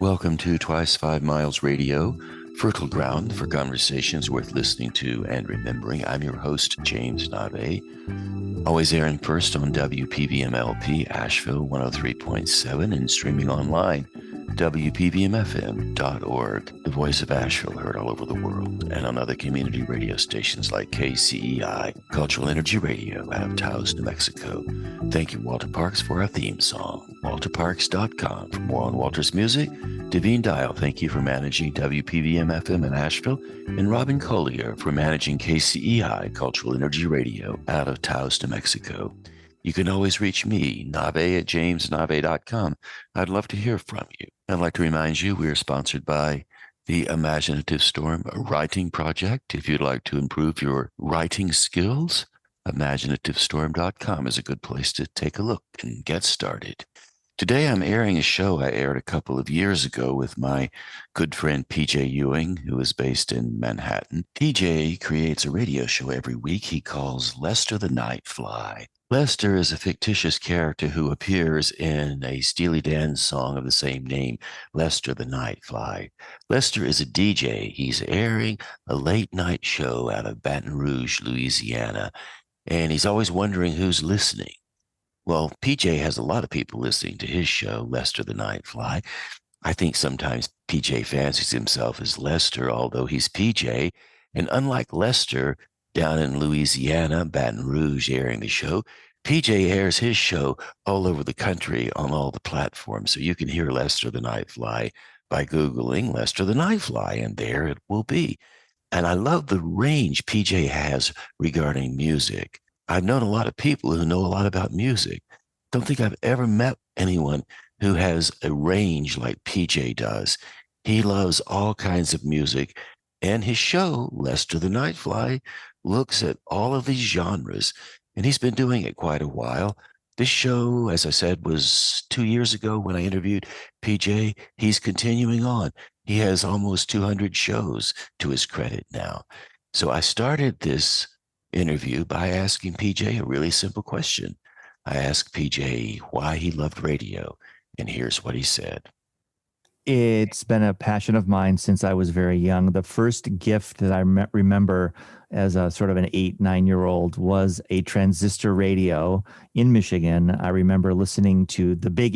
Welcome to Twice 5 Miles Radio, fertile ground for conversations worth listening to and remembering. I'm your host, James Navé, always airing first on WPVMLP Asheville 103.7 and streaming online, WPVMFM.org. The voice of Asheville heard all over the world and on other community radio stations like KCEI, Cultural Energy Radio out of Taos, New Mexico. Thank you, Walter Parks, for our theme song, walterparks.com. For more on Walter's music, Devine Dial, thank you for managing WPVM-FM in Asheville, and Robin Collier for managing KCEI, Cultural Energy Radio out of Taos, New Mexico. You can always reach me, Navé at jamesnavé.com. I'd love to hear from you. I'd like to remind you we're sponsored by the Imaginative Storm Writing Project. If you'd like to improve your writing skills, imaginativestorm.com is a good place to take a look and get started. Today I'm airing a show I aired a couple of years ago with my good friend PJ Ewing, who is based in Manhattan. PJ creates a radio show every week he calls Lester the Nightfly. Lester is a fictitious character who appears in a Steely Dan song of the same name, Lester the Nightfly. Lester is a DJ. He's airing a late night show out of Baton Rouge, Louisiana, and he's always wondering who's listening. Well, PJ has a lot of people listening to his show, Lester the Nightfly. I think sometimes PJ fancies himself as Lester, although he's PJ. And unlike Lester down in Louisiana, Baton Rouge, airing the show, PJ airs his show all over the country on all the platforms. So you can hear Lester the Nightfly by Googling Lester the Nightfly, and there it will be. And I love the range PJ has regarding music. I've known a lot of people who know a lot about music. Don't think I've ever met anyone who has a range like PJ does. He loves all kinds of music, and his show, Lester the Nightfly, looks at all of these genres, and he's been doing it quite a while. This show, as I said, was 2 years ago when I interviewed PJ. He's continuing on. He has almost 200 shows to his credit now. So I started this interview by asking PJ a really simple question. I asked PJ why he loved radio, and here's what he said. It's been a passion of mine since I was very young. The first gift that I remember as a sort of an 8-9-year-old was a transistor radio in Michigan. I remember listening to the Big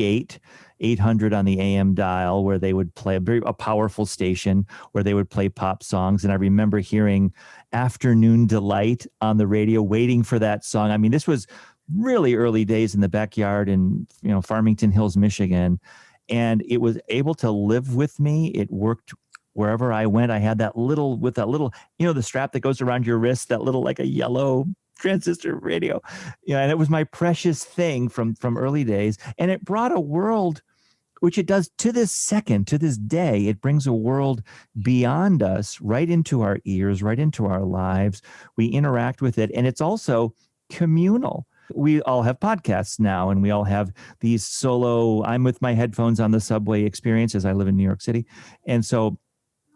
800 on the AM dial, where they would play a powerful station where they would play pop songs. And I remember hearing Afternoon Delight on the radio, waiting for that song. I mean, this was really early days in the backyard in, Farmington Hills, Michigan. And it was able to live with me. It worked wherever I went. I had that little, the strap that goes around your wrist, that little, like a yellow transistor radio. And it was my precious thing from early days. And it brought a world, which it does to this second, to this day. It brings a world beyond us, right into our ears, right into our lives. We interact with it. And it's also communal. We all have podcasts now, and we all have these solo, I'm with my headphones on the subway experiences. I live in New York City. And so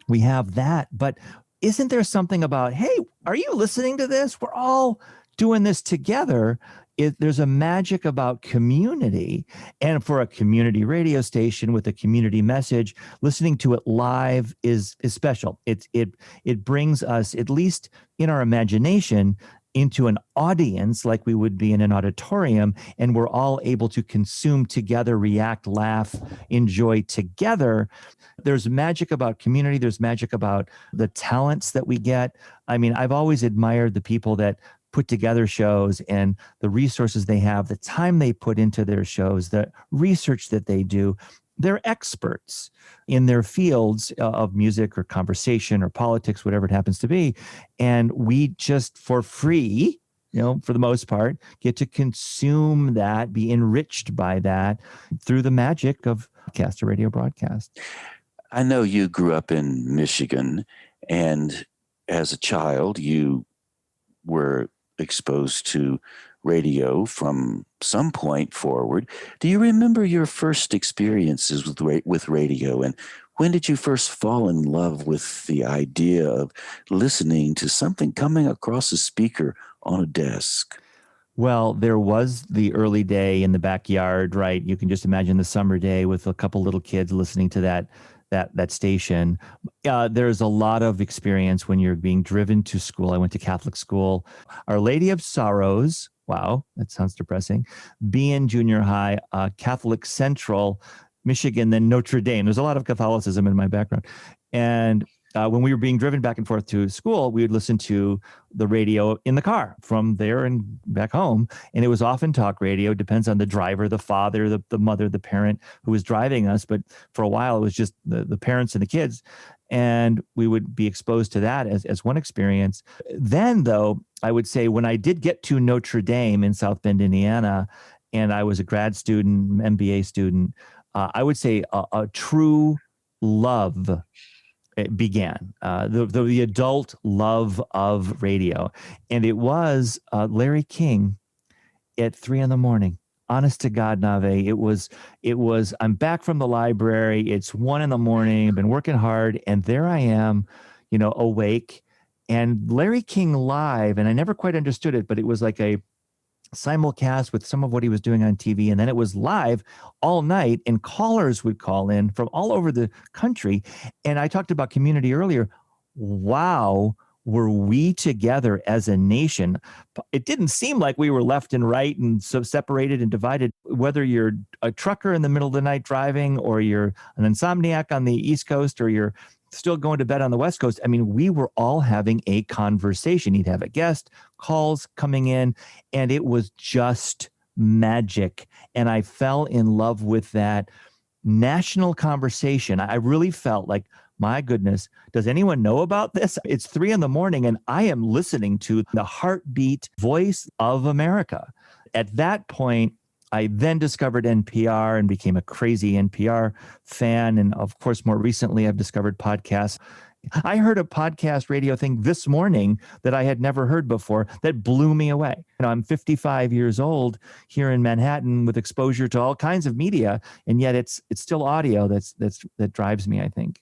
we have that. But isn't there something about, hey, are you listening to this? We're all doing this together. There's a magic about community. And for a community radio station with a community message, listening to it live is special. It brings us, at least in our imagination, into an audience like we would be in an auditorium, and we're all able to consume together, react, laugh, enjoy together. There's magic about community. There's magic about the talents that we get. I mean, I've always admired the people that put together shows and the resources they have, the time they put into their shows, the research that they do. They're experts in their fields of music or conversation or politics, whatever it happens to be. And we just, for free, for the most part, get to consume that, be enriched by that through the magic of podcast or radio broadcast. I know you grew up in Michigan, and as a child, you were exposed to radio from some point forward. Do you remember your first experiences with radio, and when did you first fall in love with the idea of listening to something coming across a speaker on a desk? Well, there was the early day in the backyard, right? You can just imagine the summer day with a couple little kids listening to that station. There's a lot of experience when you're being driven to school. I went to Catholic school. Our Lady of Sorrows. Wow, that sounds depressing. Being junior high, Catholic Central, Michigan, then Notre Dame. There's a lot of Catholicism in my background, and when we were being driven back and forth to school, we would listen to the radio in the car from there and back home. And it was often talk radio, depends on the driver, the father, the mother, the parent who was driving us. But for a while, it was just the parents and the kids. And we would be exposed to that as one experience. Then, though, I would say when I did get to Notre Dame in South Bend, Indiana, and I was a grad student, MBA student, I would say a true love it began, the adult love of radio. And it was Larry King at 3 a.m. Honest to God, Navé, it was, I'm back from the library. It's 1 a.m. I've been working hard. And there I am, awake, and Larry King live. And I never quite understood it, but it was like a simulcast with some of what he was doing on TV. And then it was live all night, and callers would call in from all over the country. And I talked about community earlier. Wow, were we together as a nation? It didn't seem like we were left and right and so separated and divided, whether you're a trucker in the middle of the night driving, or you're an insomniac on the East Coast, or you're still going to bed on the West Coast. I mean, we were all having a conversation. He'd have a guest, calls coming in, and it was just magic. And I fell in love with that national conversation. I really felt like, my goodness, does anyone know about this? It's 3 a.m. and I am listening to the heartbeat voice of America. At that point, I then discovered NPR and became a crazy NPR fan. And of course, more recently, I've discovered podcasts. I heard a podcast radio thing this morning that I had never heard before that blew me away. I'm 55 years old here in Manhattan with exposure to all kinds of media, and yet it's still audio that drives me, I think.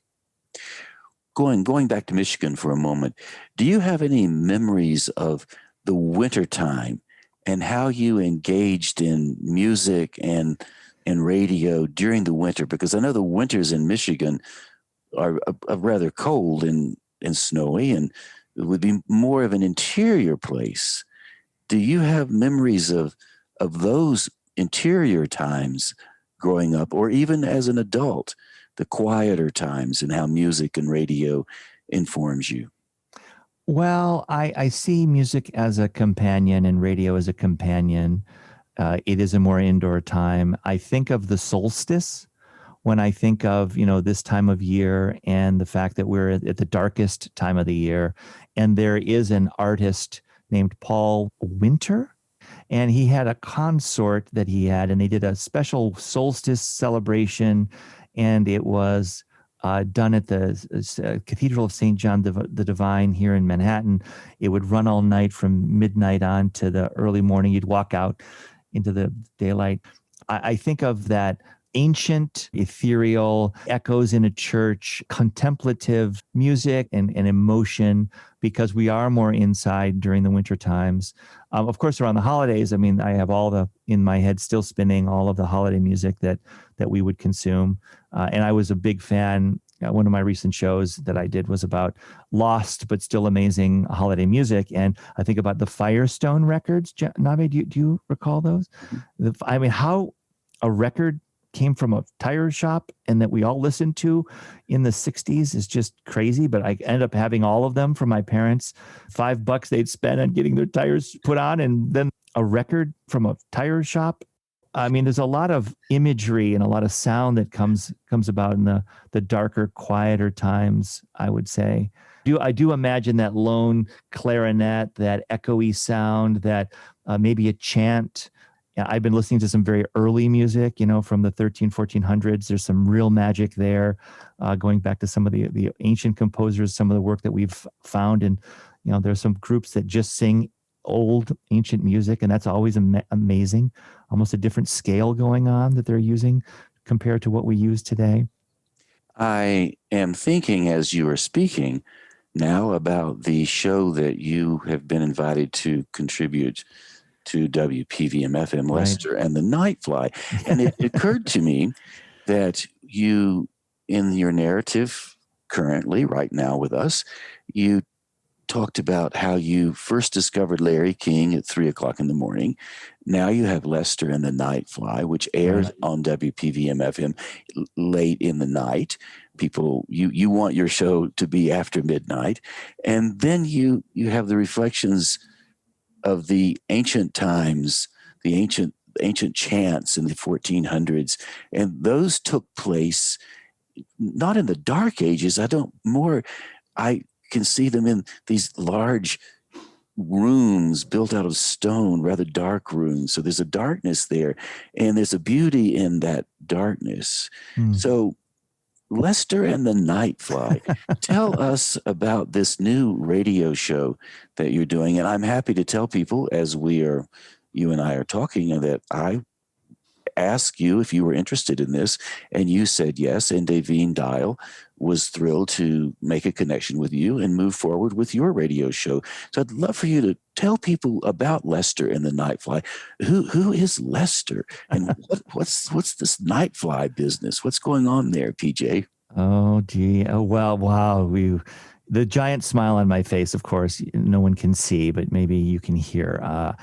Going back to Michigan for a moment, do you have any memories of the wintertime and how you engaged in music and radio during the winter? Because I know the winters in Michigan are rather cold and snowy, and it would be more of an interior place. Do you have memories of those interior times growing up, or even as an adult, the quieter times, and how music and radio informs you? Well, I see music as a companion and radio as a companion. It is a more indoor time. I think of the solstice when I think of, this time of year, and the fact that we're at the darkest time of the year. And there is an artist named Paul Winter, and he had a consort that he had, and they did a special solstice celebration, and it was done at the Cathedral of St. John the Divine here in Manhattan. It would run all night from midnight on to the early morning. You'd walk out into the daylight. I think of that ancient, ethereal, echoes in a church, contemplative music and emotion, because we are more inside during the winter times. Of course, around the holidays, I have in my head still spinning all of the holiday music that we would consume. And I was a big fan. One of my recent shows that I did was about lost but still amazing holiday music. And I think about the Firestone records. Navé, do you recall those? How a record came from a tire shop and that we all listened to in the 60s is just crazy. But I ended up having all of them from my parents. $5 they'd spend on getting their tires put on, and then a record from a tire shop. There's a lot of imagery and a lot of sound that comes about in the darker, quieter times, I would say. I do imagine that lone clarinet, that echoey sound, that maybe a chant. I've been listening to some very early music, from the 1400s. There's some real magic there, going back to some of the ancient composers, some of the work that we've found. And, there's some groups that just sing old ancient music, and that's always amazing. Almost a different scale going on that they're using compared to what we use today. I am thinking, as you are speaking now, about the show that you have been invited to contribute to WPVM-FM, Right. Lester and the Nightfly. And it occurred to me that you, in your narrative currently, right now with us, you talked about how you first discovered Larry King at 3:00 in the morning. Now you have Lester and the Nightfly, which airs Right. on WPVM-FM late in the night. People, you want your show to be after midnight. And then you have the reflections of the ancient times, the ancient chants in the 1400s. And those took place not in the dark ages. I can see them in these large rooms built out of stone, rather dark rooms. So there's a darkness there, and there's a beauty in that darkness. So Lester and the Nightfly, tell us about this new radio show that you're doing. And I'm happy to tell people, as you and I are talking, that I asked you if you were interested in this, and you said yes. And Davine Dial was thrilled to make a connection with you and move forward with your radio show. So I'd love for you to tell people about Lester and the Nightfly. Who is Lester, and what's this Nightfly business? What's going on there, PJ? Oh, gee. Oh, well, wow. The giant smile on my face, of course, no one can see, but maybe you can hear. I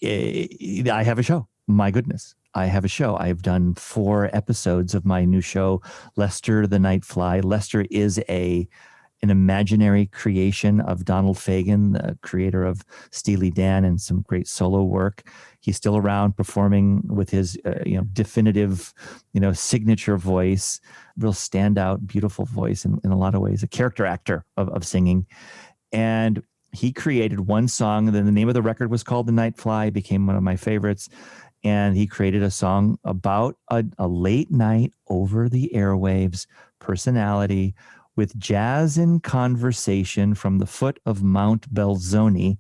have a show. My goodness. I have a show. I've done 4 episodes of my new show, Lester the Nightfly. Lester is an imaginary creation of Donald Fagen, the creator of Steely Dan and some great solo work. He's still around performing with his definitive, signature voice, real standout, beautiful voice in a lot of ways, a character actor of singing. And he created one song. Then the name of the record was called The Nightfly. It became one of my favorites. And he created a song about a late night over the airwaves personality with jazz in conversation from the foot of Mount Belzoni.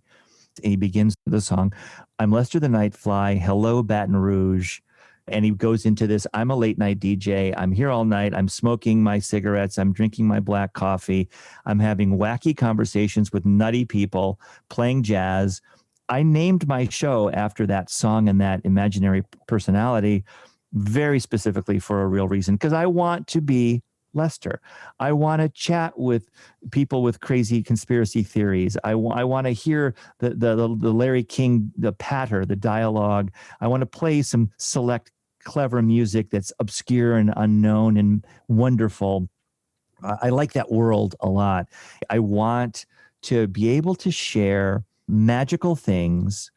And he begins the song, I'm Lester the Nightfly, hello Baton Rouge. And he goes into this, I'm a late night DJ. I'm here all night. I'm smoking my cigarettes. I'm drinking my black coffee. I'm having wacky conversations with nutty people, playing jazz. I named my show after that song and that imaginary personality very specifically for a real reason, because I want to be Lester. I want to chat with people with crazy conspiracy theories. I want to hear the Larry King, the patter, the dialogue. I want to play some select clever music that's obscure and unknown and wonderful. I like that world a lot. I want to be able to share magical things,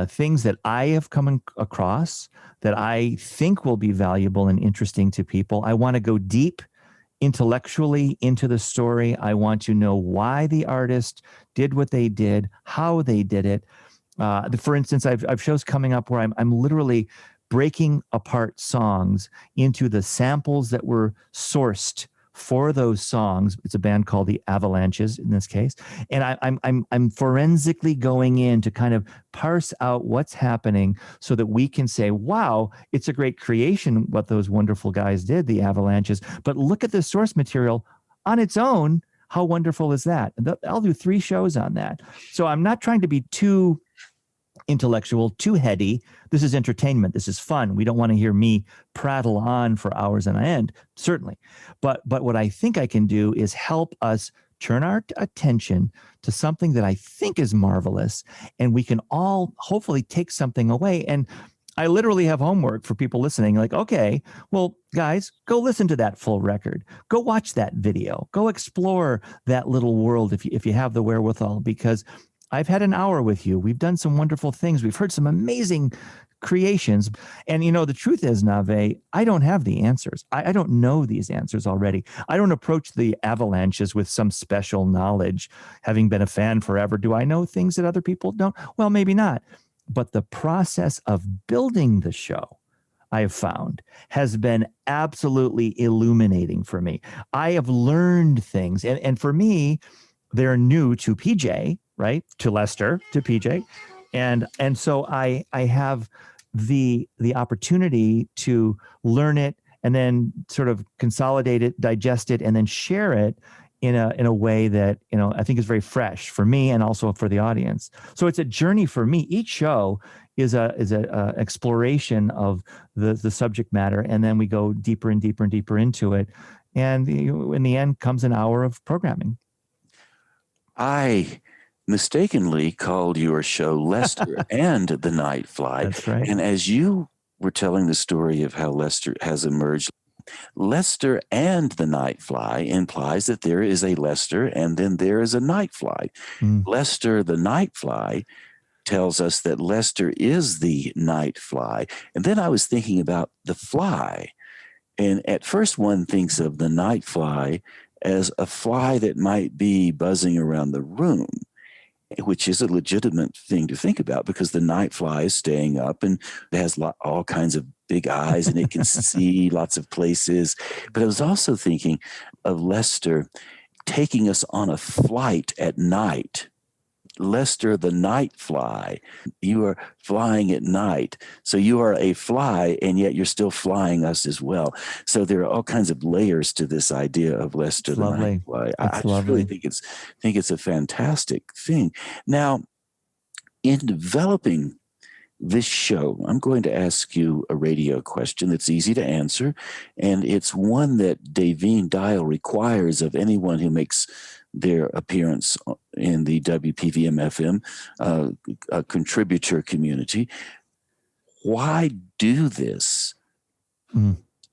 things that I have come across that I think will be valuable and interesting to people. I want to go deep intellectually into the story. I want to know why the artist did what they did, how they did it. For instance, I've shows coming up where I'm literally breaking apart songs into the samples that were sourced for those songs. It's a band called the Avalanches in this case, and I'm forensically going in to kind of parse out what's happening so that we can say, wow, it's a great creation what those wonderful guys did, the Avalanches, but look at the source material on its own. How wonderful is that? I'll do 3 shows on that. So I'm not trying to be too intellectual, too heady. This is entertainment. This is fun. We don't want to hear me prattle on for hours on end, certainly. But what I think I can do is help us turn our attention to something that I think is marvelous, and we can all hopefully take something away. And I literally have homework for people listening, like, okay, well, guys, go listen to that full record. Go watch that video. Go explore that little world if you have the wherewithal, because I've had an hour with you. We've done some wonderful things. We've heard some amazing creations. And, the truth is, Navé, I don't have the answers. I don't know these answers already. I don't approach the Avalanches with some special knowledge, having been a fan forever. Do I know things that other people don't? Well, maybe not. But the process of building the show, I have found, has been absolutely illuminating for me. I have learned things. And for me, they're new to PJ, right? To Lester, to PJ. And so I have the opportunity to learn it and then sort of consolidate it, digest it, and then share it in a way that, I think is very fresh for me and also for the audience. So it's a journey for me. Each show is a exploration of the subject matter, and then we go deeper and deeper and deeper into it. And in the end comes an hour of programming. I mistakenly called your show Lester and the Nightfly. That's right. And as you were telling the story of how Lester has emerged, Lester and the Nightfly implies that there is a Lester and then there is a Nightfly. Lester the Nightfly tells us that Lester is the Nightfly. And then I was thinking about the fly. And at first one thinks of the Nightfly as a fly that might be buzzing around the room, which is a legitimate thing to think about because the Nightfly is staying up and it has all kinds of big eyes and it can see lots of places. But I was also thinking of Lester taking us on a flight at night. Lester the Nightfly, you are flying at night. So you are a fly and yet you're still flying us as well. So there are all kinds of layers to this idea of Lester the Nightfly. I just really think it's a fantastic thing. Now, in developing this show, I'm going to ask you a radio question that's easy to answer, and it's one that Davine Dial requires of anyone who makes their appearance in the WPVM-FM contributor community. Why do this?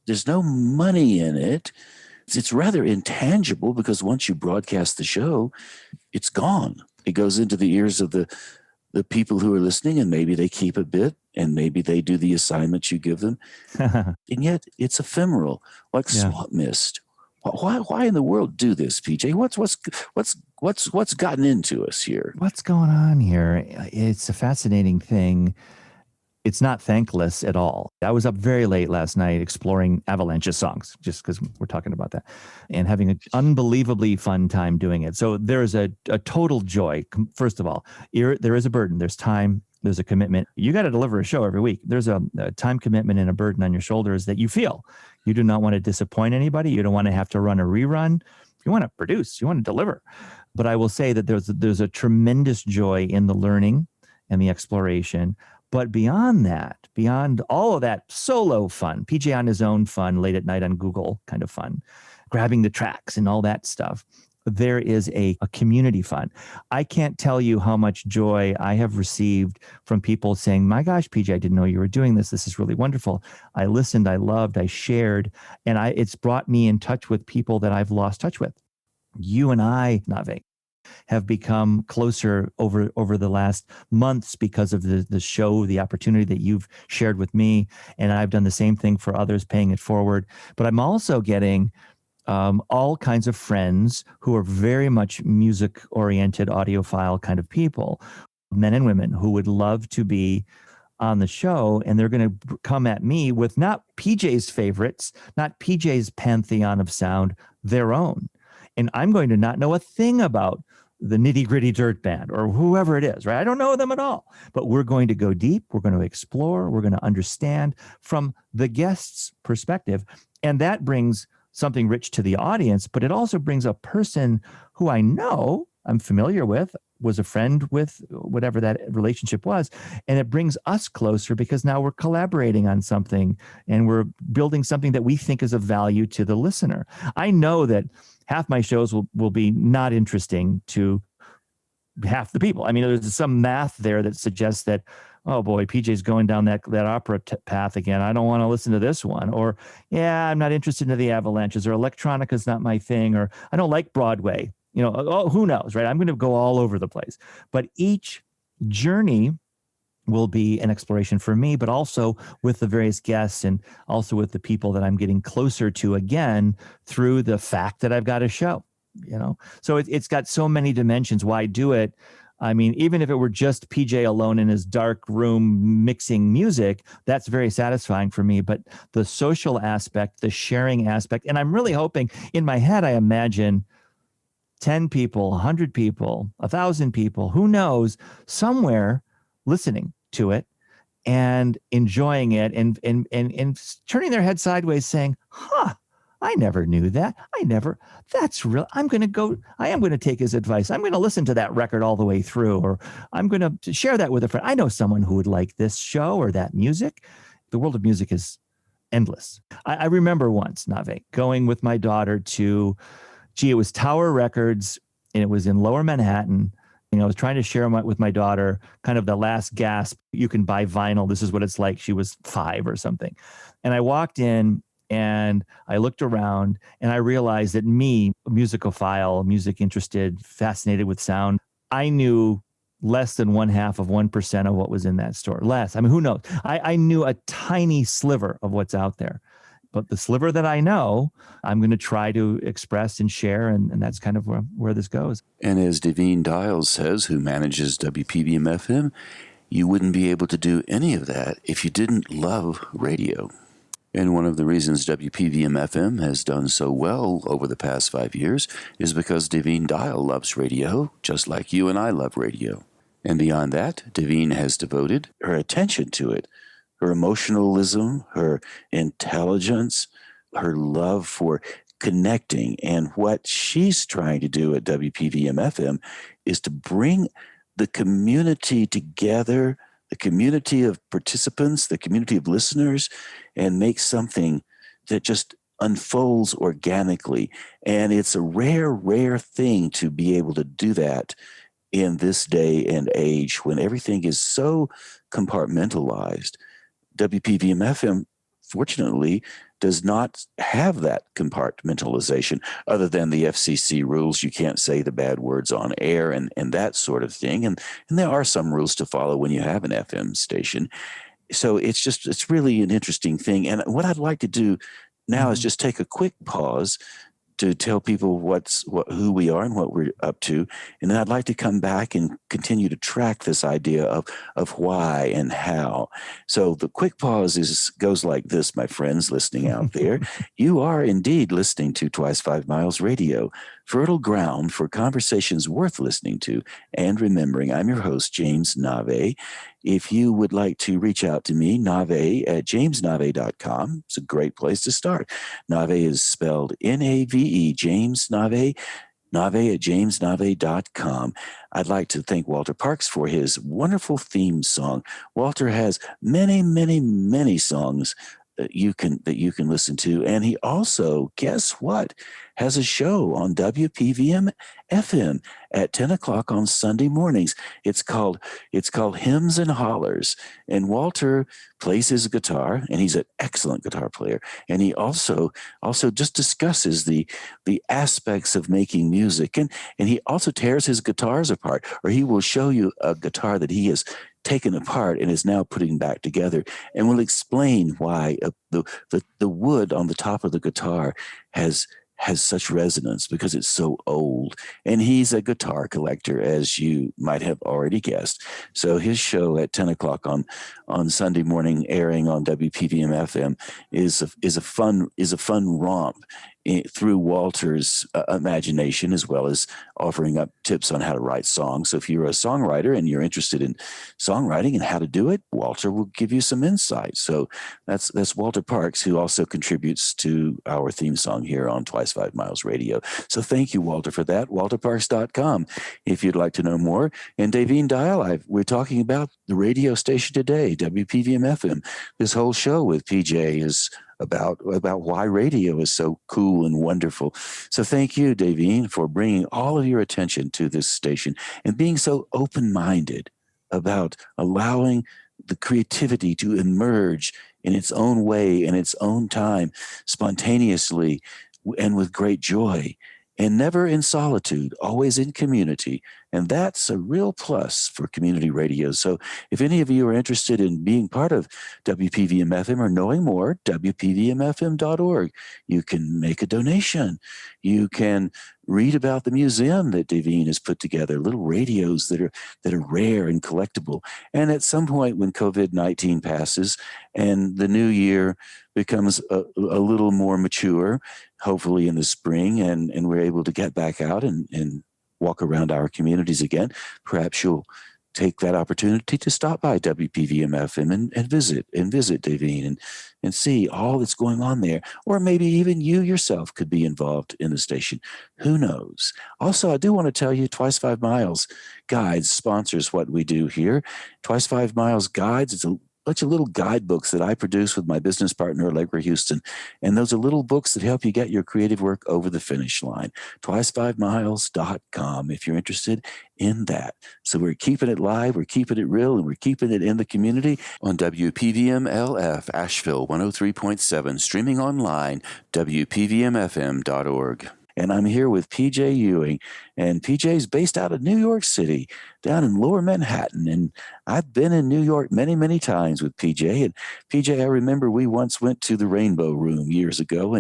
There's no money in it. It's rather intangible because once you broadcast the show, it's gone. It goes into the ears of the people who are listening, and maybe they keep a bit, and maybe they do the assignments you give them. And yet it's ephemeral, like swamp mist. Why in the world do this, PJ? What's gotten into us here? What's going on here? It's a fascinating thing. It's not thankless at all. I was up very late last night exploring Avalanche's songs, just because we're talking about that, and having an unbelievably fun time doing it. So there's a total joy. First of all, there is a burden. There's time. There's a commitment. You got to deliver a show every week. There's a time commitment and a burden on your shoulders that you feel. You do not want to disappoint anybody. You don't want to have to run a rerun. You want to produce. You want to deliver. But I will say that there's a tremendous joy in the learning and the exploration. But beyond that, beyond all of that solo fun, PJ on his own fun, late at night on Google kind of fun, grabbing the tracks and all that stuff, there is a community fun. I can't tell you how much joy I have received from people saying, my gosh, PJ, I didn't know you were doing this. This is really wonderful. I listened, I loved, I shared, and it's brought me in touch with people that I've lost touch with. You and I, Navé, have become closer over the last months because of the show, the opportunity that you've shared with me. And I've done the same thing for others, paying it forward. But I'm also getting all kinds of friends who are very much music-oriented, audiophile kind of people, men and women who would love to be on the show, and they're going to come at me with not PJ's favorites, not PJ's pantheon of sound, their own. And I'm going to not know a thing about the nitty-gritty dirt band or whoever it is, right? I don't know them at all, but we're going to go deep. We're going to explore. We're going to understand from the guest's perspective. And that brings something rich to the audience, but it also brings a person who I know, I'm familiar with, was a friend with, whatever that relationship was. And it brings us closer because now we're collaborating on something and we're building something that we think is of value to the listener. I know that half my shows will be not interesting to half the people. I mean, there's some math there that suggests that, oh boy, PJ's going down that opera path again. I don't want to listen to this one. Or, yeah, I'm not interested in the Avalanches, or electronica is not my thing, or I don't like Broadway. Who knows, right? I'm going to go all over the place. But each journey will be an exploration for me, but also with the various guests and also with the people that I'm getting closer to again through the fact that I've got a show, So it's got so many dimensions. Why do it? I mean, even if it were just PJ alone in his dark room mixing music, that's very satisfying for me. But the social aspect, the sharing aspect, and I'm really hoping, in my head, I imagine 10 people, 100 people, 1,000 people, who knows, somewhere listening to it and enjoying it and turning their head sideways saying, I never knew that. That's real. I am going to take his advice. I'm going to listen to that record all the way through, or I'm going to share that with a friend. I know someone who would like this show or that music. The world of music is endless. I remember once, Navé, going with my daughter to, it was Tower Records, and it was in Lower Manhattan. I was trying to share with my daughter kind of the last gasp. You can buy vinyl. This is what it's like. She was 5 or something. And I walked in and I looked around and I realized that me, a musicophile, music interested, fascinated with sound, I knew less than 1/2% of what was in that store. Less. I mean, who knows? I knew a tiny sliver of what's out there. But the sliver that I know, I'm going to try to express and share, and that's kind of where this goes. And as Devine Dials says, who manages WPVM-FM, you wouldn't be able to do any of that if you didn't love radio. And one of the reasons WPVM-FM has done so well over the past 5 years is because Devine Dial loves radio, just like you and I love radio. And beyond that, Devine has devoted her attention to it. Her emotionalism, her intelligence, her love for connecting. And what she's trying to do at WPVM-FM is to bring the community together, the community of participants, the community of listeners, and make something that just unfolds organically. And it's a rare, rare thing to be able to do that in this day and age when everything is so compartmentalized. WPVM-FM, fortunately, does not have that compartmentalization other than the FCC rules. You can't say the bad words on air and that sort of thing. And there are some rules to follow when you have an FM station. So it's really an interesting thing. And what I'd like to do now is just take a quick pause to tell people who we are and what we're up to. And then I'd like to come back and continue to track this idea of why and how. So the quick pause goes like this, my friends listening out there. You are indeed listening to Twice 5 Miles Radio, fertile ground for conversations worth listening to and remembering. I'm your host, James Navé. If you would like to reach out to me, Navé at jamesnavé.com. It's a great place to start. Navé is spelled Nave, James Navé, Navé at jamesnavé.com. I'd like to thank Walter Parks for his wonderful theme song. Walter has many, many, many songs that you can listen to. And he also, guess what, has a show on WPVM FM at 10 o'clock on Sunday mornings. It's called Hymns and Hollers. And Walter plays his guitar, and he's an excellent guitar player. And he also just discusses the aspects of making music. And he also tears his guitars apart, or he will show you a guitar that he has taken apart and is now putting back together, and will explain why the wood on the top of the guitar has such resonance because it's so old. And he's a guitar collector, as you might have already guessed. So his show at 10 o'clock on Sunday morning, airing on WPVM FM, is a fun romp through Walter's imagination, as well as offering up tips on how to write songs. So if you're a songwriter and you're interested in songwriting and how to do it, Walter will give you some insight. So that's Walter Parks, who also contributes to our theme song here on Twice 5 Miles Radio. So thank you, Walter, for that. WalterParks.com if you'd like to know more. And Devine Dial, we're talking about the radio station today, WPVM FM. This whole show with PJ is about why radio is so cool and wonderful. So thank you, Devine, for bringing all of your attention to this station and being so open-minded about allowing the creativity to emerge in its own way, in its own time, spontaneously and with great joy, and never in solitude, always in community. And that's a real plus for community radio. So if any of you are interested in being part of WPVM FM or knowing more, WPVMFM.org. You can make a donation. You can read about the museum that Devine has put together, little radios that are rare and collectible. And at some point when COVID-19 passes and the new year becomes a little more mature, hopefully in the spring, and we're able to get back out and walk around our communities again, perhaps you'll take that opportunity to stop by WPVM-FM and visit Davine and see all that's going on there. Or maybe even you yourself could be involved in the station. Who knows? Also, I do want to tell you, Twice 5 Miles Guides sponsors what we do here. Twice 5 Miles Guides, it's a bunch of little guidebooks that I produce with my business partner, Allegra Houston. And those are little books that help you get your creative work over the finish line. Twice5miles.com if you're interested in that. So we're keeping it live, we're keeping it real, and we're keeping it in the community on WPVM-LF, Asheville 103.7, streaming online, WPVMFM.org. And I'm here with PJ Ewing, and PJ's based out of New York City, down in Lower Manhattan. And I've been in New York many, many times with PJ. And PJ, I remember we once went to the Rainbow Room years ago,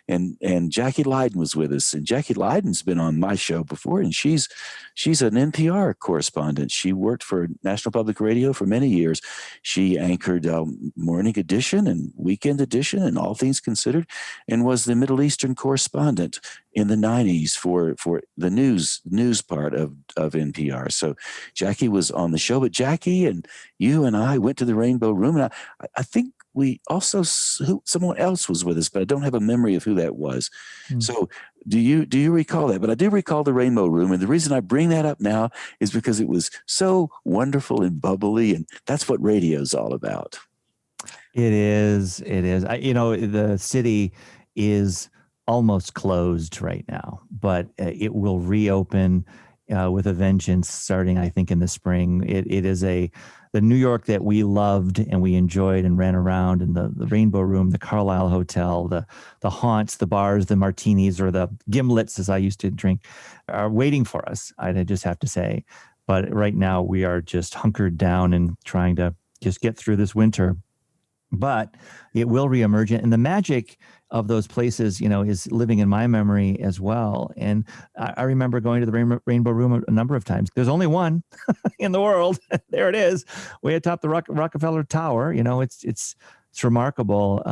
and Jackie Lydon was with us. And Jackie Lydon's been on my show before, and she's an NPR correspondent. She worked for National Public Radio for many years. She anchored Morning Edition and Weekend Edition and All Things Considered, and was the Middle Eastern correspondent in the 90s for the news part of NPR. So Jackie was on the show, but Jackie and you and I went to the Rainbow Room, and I think we also, someone else was with us, but I don't have a memory of who that was. So do you recall that? But I do recall the Rainbow Room, and the reason I bring that up now is because it was so wonderful and bubbly, and that's what radio's all about. It is. The city is almost closed right now, but it will reopen with a vengeance starting, I think, in the spring. It is the New York that we loved and we enjoyed and ran around, and the Rainbow Room, the Carlisle Hotel, the haunts, the bars, the martinis, or the gimlets, as I used to drink, are waiting for us, I just have to say. But right now we are just hunkered down and trying to just get through this winter. But it will reemerge, and the magic of those places, is living in my memory as well. And I remember going to the Rainbow Room a number of times. There's only one in the world. There it is, way atop the Rockefeller Tower. It's remarkable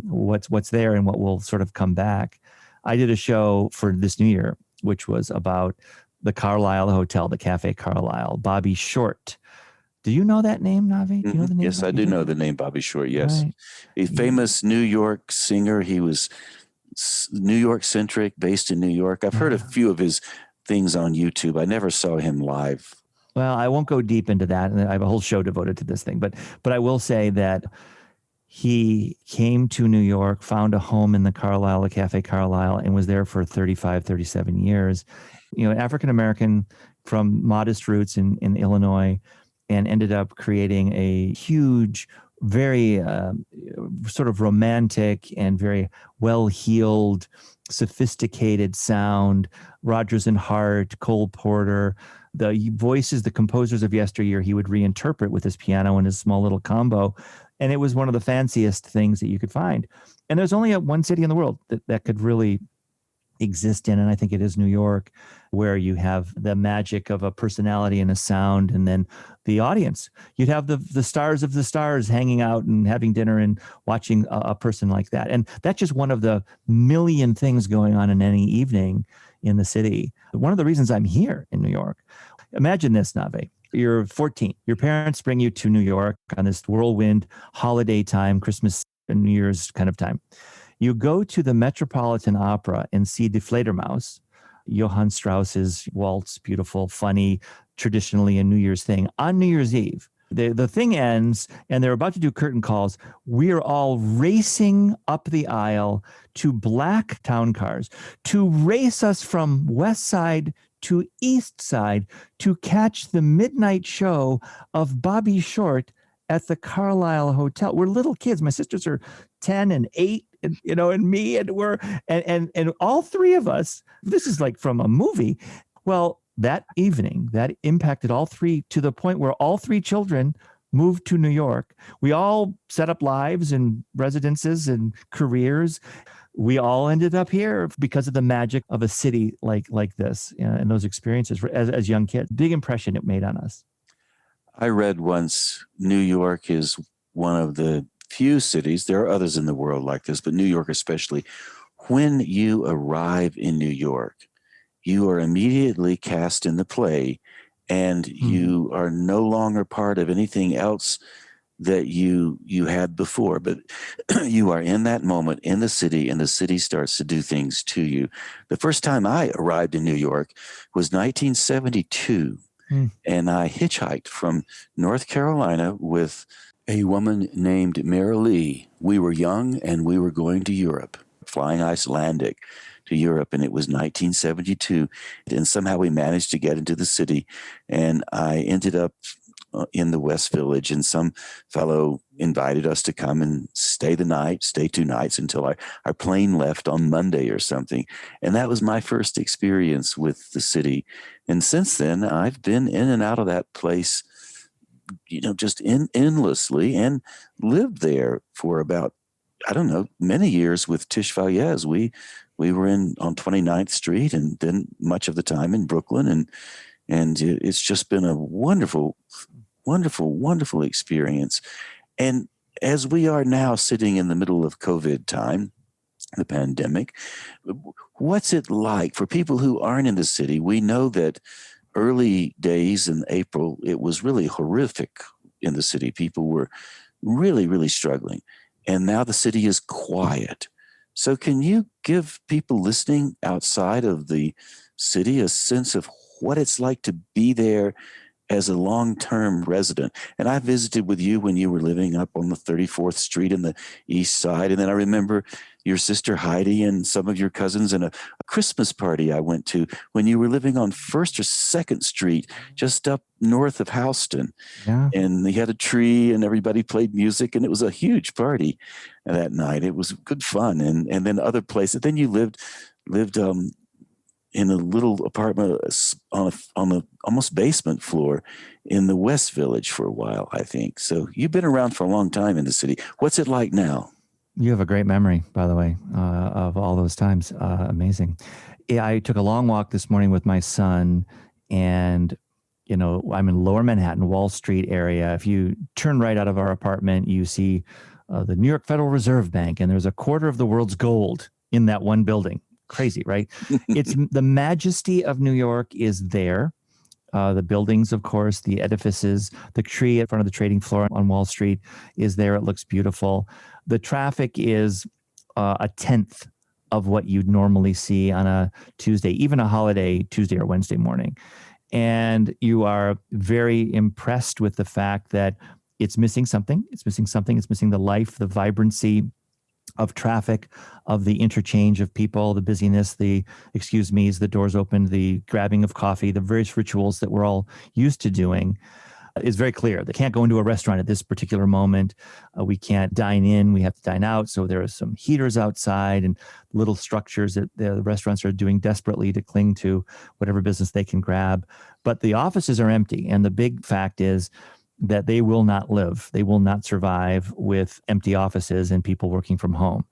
what's there and what will sort of come back. I did a show for this New Year, which was about the Carlisle Hotel, the Cafe Carlisle. Bobby Short. Do you know that name, Navé? Do you know the name? Yes, I do know the name Bobby Short, yes. Right. A famous New York singer. He was New York-centric, based in New York. I've heard a few of his things on YouTube. I never saw him live. Well, I won't go deep into that, and I have a whole show devoted to this thing. But I will say that he came to New York, found a home in the Carlisle, the Cafe Carlisle, and was there for 35, 37 years. African-American from modest roots in Illinois, and ended up creating a huge, very sort of romantic and very well-heeled, sophisticated sound. Rodgers and Hart, Cole Porter, the voices, the composers of yesteryear, he would reinterpret with his piano and his small little combo. And it was one of the fanciest things that you could find. And there's only one city in the world that could really exist in, and I think it is New York, where you have the magic of a personality and a sound, and then the audience. You'd have the stars of the stars hanging out and having dinner and watching a person like that. And that's just one of the million things going on in any evening in the city. One of the reasons I'm here in New York. Imagine this, Navé. You're 14. Your parents bring you to New York on this whirlwind holiday time, Christmas and New Year's kind of time. You go to the Metropolitan Opera and see Die Fledermaus, Johann Strauss's waltz, beautiful, funny, traditionally a New Year's thing, on New Year's Eve. The thing ends, and they're about to do curtain calls. We're all racing up the aisle to black town cars to race us from West Side to East Side to catch the midnight show of Bobby Short at the Carlisle Hotel. We're little kids. My sisters are 10 and 8. And me, and we're and all three of us, this is like from a movie. Well, that evening, that impacted all three to the point where all three children moved to New York. We all set up lives and residences and careers. We all ended up here because of the magic of a city like this, and those experiences as young kids. Big impression it made on us. I read once New York is one of the few cities, there are others in the world like this, but New York especially, when you arrive in New York, you are immediately cast in the play and you are no longer part of anything else that you had before, but you are in that moment in the city, and the city starts to do things to you. The first time I arrived in New York was 1972, and I hitchhiked from North Carolina with a woman named Mary Lee. We were young, and we were going to Europe, flying Icelandic to Europe, and it was 1972. And somehow we managed to get into the city, and I ended up in the West Village, and some fellow invited us to come and stay 2 nights until our plane left on Monday or something. And that was my first experience with the city. And since then, I've been in and out of that place, just endlessly, and lived there for about, I don't know, many years with Tish Fayez. We were on 29th Street, and then much of the time in Brooklyn, and it's just been a wonderful, wonderful, wonderful experience. And as we are now sitting in the middle of COVID time, the pandemic, what's it like for people who aren't in the city? We know that early days in April, it was really horrific in the city. People were really, really struggling. And now the city is quiet. So can you give people listening outside of the city a sense of what it's like to be there as a long-term resident? And I visited with you when you were living up on the 34th Street in the East Side. And then I remember your sister Heidi and some of your cousins in a Christmas party I went to when you were living on 1st or 2nd Street, just up north of Houston. Yeah. And they had a tree and everybody played music, and it was a huge party that night. It was good fun. And then other places. Then you lived in a little apartment on the almost basement floor in the West Village for a while, I think. So you've been around for a long time in the city. What's it like now? You have a great memory, by the way, of all those times. Amazing. Yeah, I took a long walk this morning with my son, and I'm in Lower Manhattan, Wall Street area. If you turn right out of our apartment, you see the New York Federal Reserve Bank, and there's a quarter of the world's gold in that one building. Crazy, right? It's the majesty of New York is there. The buildings, of course, the edifices, the tree in front of the trading floor on Wall Street is there. It looks beautiful. The traffic is a tenth of what you'd normally see on a Tuesday, even a holiday Tuesday or Wednesday morning. And you are very impressed with the fact that it's missing something. It's missing something. It's missing the life, the vibrancy of traffic, of the interchange of people, the busyness, the excuse me's, the doors open, the grabbing of coffee, the various rituals that we're all used to doing is very clear. They can't go into a restaurant at this particular moment. We can't dine in. We have to dine out. So there are some heaters outside and little structures that the restaurants are doing desperately to cling to whatever business they can grab. But the offices are empty. And the big fact is that they will not live. They will not survive with empty offices and people working from home.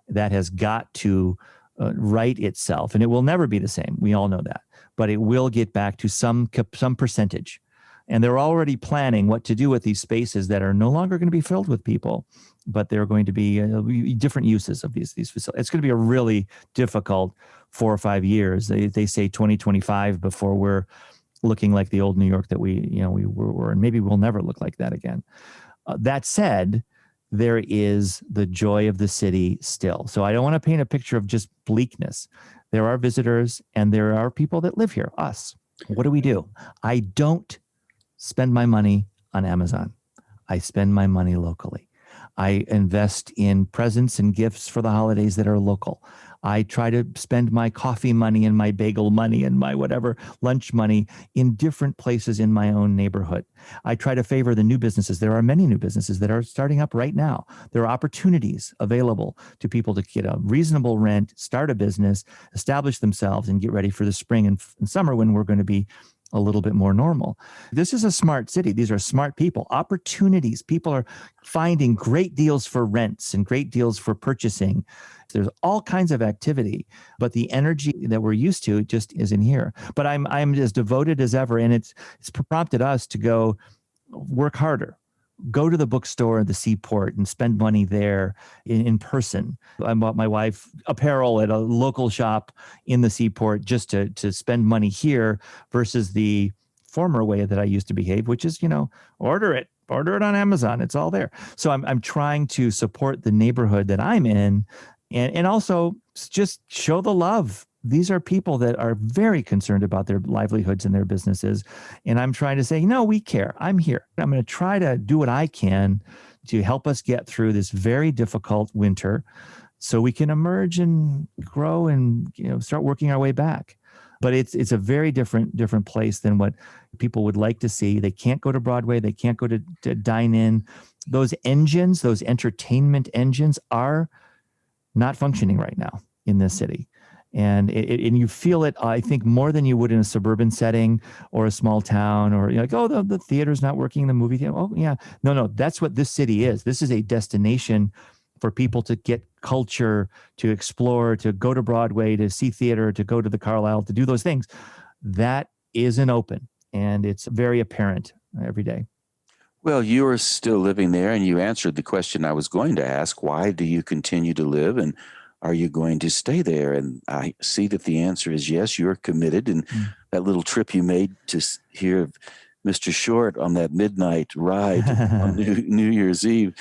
That has got to right itself, and it will never be the same. We all know that, but it will get back to some percentage. And they're already planning what to do with these spaces that are no longer going to be filled with people, but they're going to be different uses of these facilities. It's going to be a really difficult 4 or 5 years. They say 2025 before we're looking like the old New York that we were, and maybe we'll never look like that again. That said, there is the joy of the city still. So I don't want to paint a picture of just bleakness. There are visitors and there are people that live here, us. What do? I don't spend my money on Amazon. I spend my money locally. I invest in presents and gifts for the holidays that are local. I try to spend my coffee money and my bagel money and my whatever lunch money in different places in my own neighborhood. I try to favor the new businesses. There are many new businesses that are starting up right now. There are opportunities available to people to get a reasonable rent, start a business, establish themselves, and get ready for the spring and summer when we're going to be a little bit more normal. This is a smart city. These are smart people. Opportunities. People are finding great deals for rents and great deals for purchasing. There's all kinds of activity, but the energy that we're used to just isn't here. But I'm as devoted as ever, and it's prompted us to go work harder. Go to the bookstore at the Seaport and spend money there in person. I bought my wife apparel at a local shop in the Seaport just to spend money here versus the former way that I used to behave, which is, order it on Amazon. It's all there. So I'm trying to support the neighborhood that I'm in, and also just show the love. These are people that are very concerned about their livelihoods and their businesses. And I'm trying to say, we care. I'm here. I'm going to try to do what I can to help us get through this very difficult winter so we can emerge and grow and start working our way back. But it's a very different place than what people would like to see. They can't go to Broadway. They can't go to dine in. Those engines, those entertainment engines are not functioning right now in this city. And you feel it, I think, more than you would in a suburban setting or a small town, or you're like, oh, the theater's not working, the movie theater. Oh, yeah. No, that's what this city is. This is a destination for people to get culture, to explore, to go to Broadway, to see theater, to go to the Carlisle, to do those things. That isn't open, and it's very apparent every day. Well, you are still living there, and you answered the question I was going to ask. Why do you continue to live, and are you going to stay there? And I see that the answer is yes, you're committed. And that little trip you made to hear Mr. Short on that midnight ride on New Year's Eve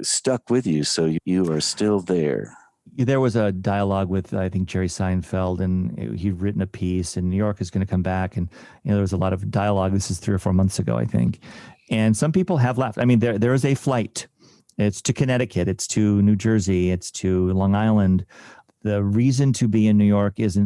stuck with you. So you are still there. There was a dialogue with, I think, Jerry Seinfeld, and he'd written a piece, and New York is going to come back. And there was a lot of dialogue. This is 3 or 4 months ago, I think. And some people have left. I mean, there is a flight. It's to Connecticut. It's to New Jersey. It's to Long Island. The reason to be in New York is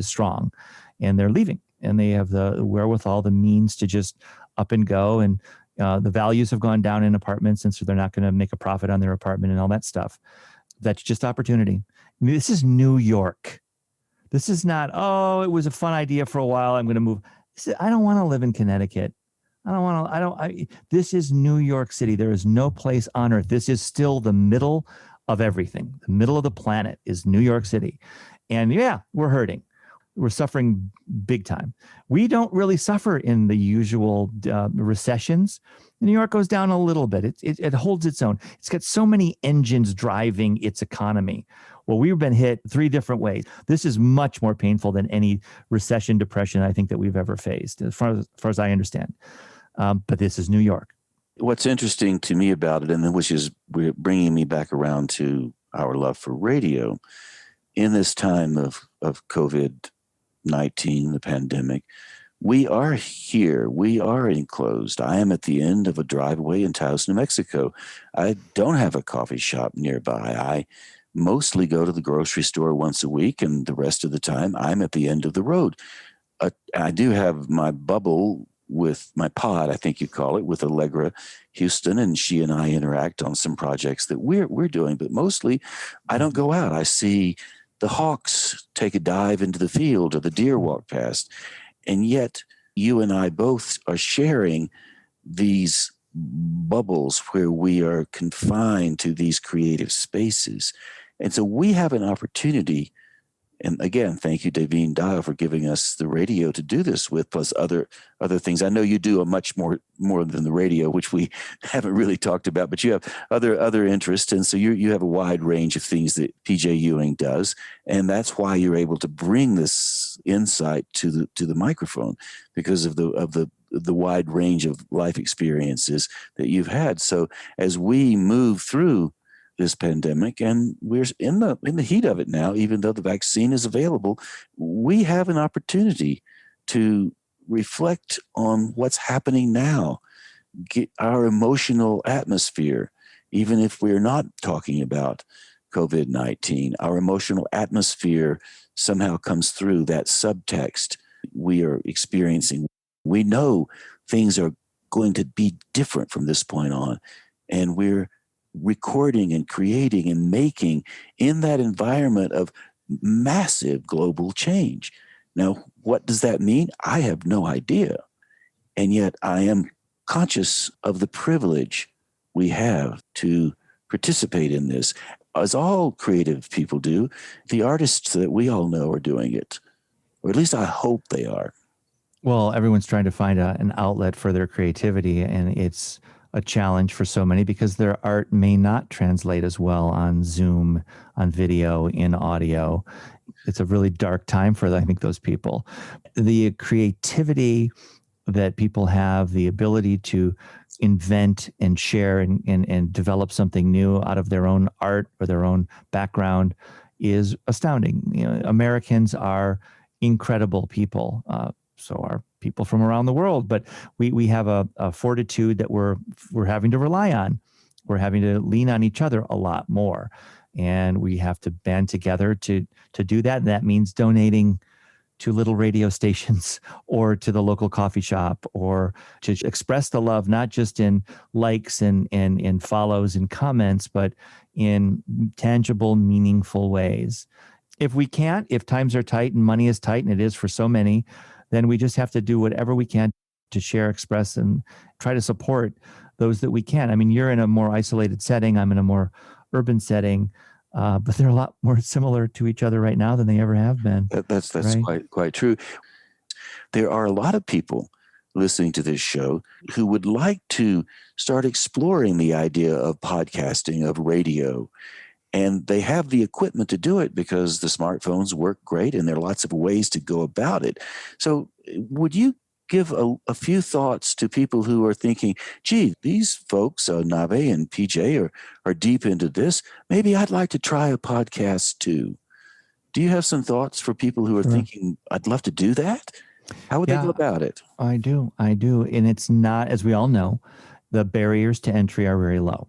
strong, and they're leaving, and they have the wherewithal, the means to just up and go. And the values have gone down in apartments, and so they're not going to make a profit on their apartment and all that stuff. That's just opportunity. I mean, this is New York. This is not, it was a fun idea for a while, I'm going to move. I don't want to live in Connecticut. This is New York City. There is no place on earth. This is still the middle of everything. The middle of the planet is New York City. And yeah, we're hurting. We're suffering big time. We don't really suffer in the usual recessions. New York goes down a little bit. It holds its own. It's got so many engines driving its economy. Well, we've been hit 3 different ways. This is much more painful than any recession, depression, I think, that we've ever faced, as far as I understand. But this is New York. What's interesting to me about it, and which is bringing me back around to our love for radio, in this time of COVID-19, the pandemic, we are here. We are enclosed. I am at the end of a driveway in Taos, New Mexico. I don't have a coffee shop nearby. I mostly go to the grocery store once a week, and the rest of the time I'm at the end of the road. I do have my bubble with my pod, I think you call it, with Allegra Houston, and she and I interact on some projects that we're doing. But mostly, I don't go out. I see the hawks take a dive into the field, or the deer walk past, and yet you and I both are sharing these bubbles where we are confined to these creative spaces, and so we have an opportunity. And again, thank you, Davine Dial, for giving us the radio to do this with, plus other things. I know you do a much more than the radio, which we haven't really talked about, but you have other interests. And so you have a wide range of things that PJ Ewing does. And that's why you're able to bring this insight to the microphone, because of the wide range of life experiences that you've had. So as we move through this pandemic, and we're in the heat of it now, even though the vaccine is available, we have an opportunity to reflect on what's happening now, get our emotional atmosphere, even if we're not talking about COVID-19, our emotional atmosphere somehow comes through that subtext we are experiencing. We know things are going to be different from this point on, and we're recording and creating and making in that environment of massive global change. Now, what does that mean? I have no idea. And yet I am conscious of the privilege we have to participate in this, as all creative people do. The artists that we all know are doing it, or at least I hope they are. Well, everyone's trying to find an outlet for their creativity, and it's a challenge for so many because their art may not translate as well on Zoom, on video, in audio. It's a really dark time for, I think, those people. The creativity that people have the ability to invent and share and develop something new out of their own art or their own background is astounding. Americans are incredible people. So are people from around the world, but we have a fortitude that we're having to rely on. We're having to lean on each other a lot more, and we have to band together to do that. And that means donating to little radio stations or to the local coffee shop, or to express the love, not just in likes and follows and comments, but in tangible, meaningful ways. If we can't, if times are tight and money is tight, and it is for so many, then we just have to do whatever we can to share, express, and try to support those that we can. I mean, you're in a more isolated setting. I'm in a more urban setting. But they're a lot more similar to each other right now than they ever have been. That's right? quite true. There are a lot of people listening to this show who would like to start exploring the idea of podcasting, of radio, and they have the equipment to do it because the smartphones work great and there are lots of ways to go about it. So would you give a few thoughts to people who are thinking, gee, these folks, Navé and PJ, are deep into this. Maybe I'd like to try a podcast too. Do you have some thoughts for people who are thinking, I'd love to do that? How would they go about it? I do. And it's not, as we all know, the barriers to entry are very low.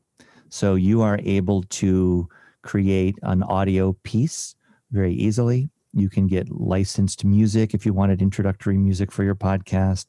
So you are able to create an audio piece very easily. You can get licensed music if you wanted introductory music for your podcast.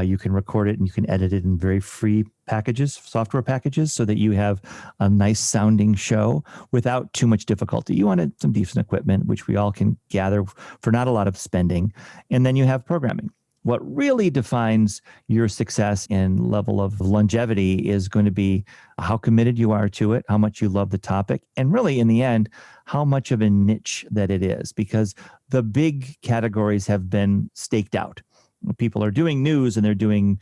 You can record it and you can edit it in very free packages, software packages, so that you have a nice sounding show without too much difficulty. You wanted some decent equipment, which we all can gather for not a lot of spending. And then you have programming. What really defines your success and level of longevity is going to be how committed you are to it, how much you love the topic, and really, in the end, how much of a niche that it is, because the big categories have been staked out. People are doing news and they're doing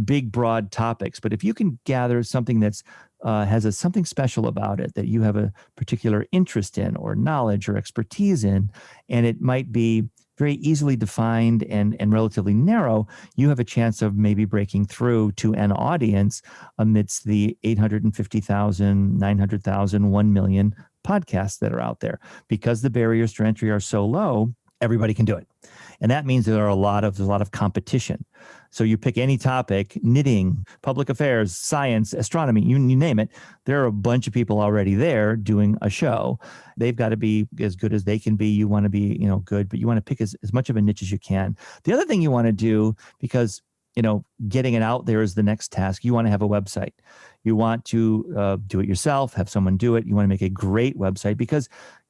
big, broad topics. But if you can gather something that's has something special about it that you have a particular interest in or knowledge or expertise in, and it might be very easily defined and relatively narrow, you have a chance of maybe breaking through to an audience amidst the 850,000, 900,000, 1 million podcasts that are out there. Because the barriers to entry are so low, everybody can do it. And that means there's a lot of competition. So you pick any topic, knitting, public affairs, science, astronomy, you name it. There are a bunch of people already there doing a show. They've got to be as good as they can be. You want to be, good, but you want to pick as much of a niche as you can. The other thing you want to do, because, getting it out there is the next task. You want to have a website. You want to do it yourself, have someone do it. You want to make a great website, because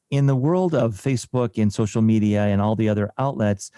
in the world of Facebook and social media and all the other outlets,